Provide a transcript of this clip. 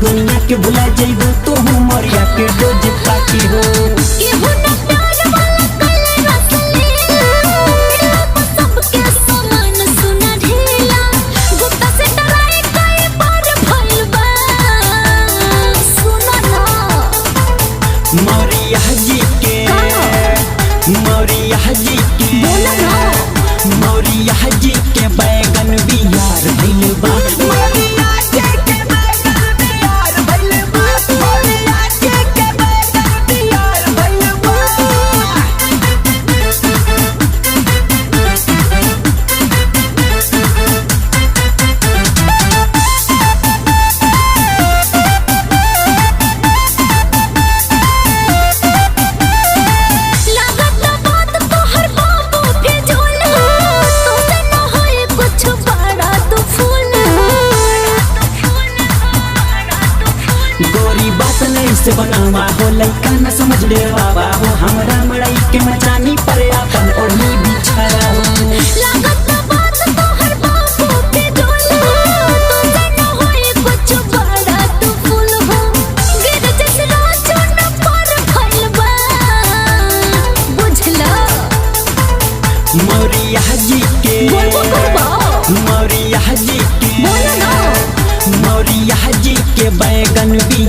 दुनिया के भुला जाइबो तो मरिया के डोज पाकी हो। मौरिया जी के मौरिया जी के मौरिया जी के बैगन बिहार भइल बा। मौरिया जी के बैगन बिहार भइल बा। मौरिया जी के बैगन बिहार भइल बा। गोरी बात नहीं से बनावा हो लइका न समझ ले बाबा हो। हमरा मड़ई के मचानी पर अपन ओढ़नी बिछाया हो। लागत बात तोहर बाबू के डोल हो। तुझे न होए कुछ बड़ा तू फूल हो। गिर जसरा चोन पर फैल बा बुझला। मौरिया जी के मौरिया जी के मौरिया जी के बैगन भी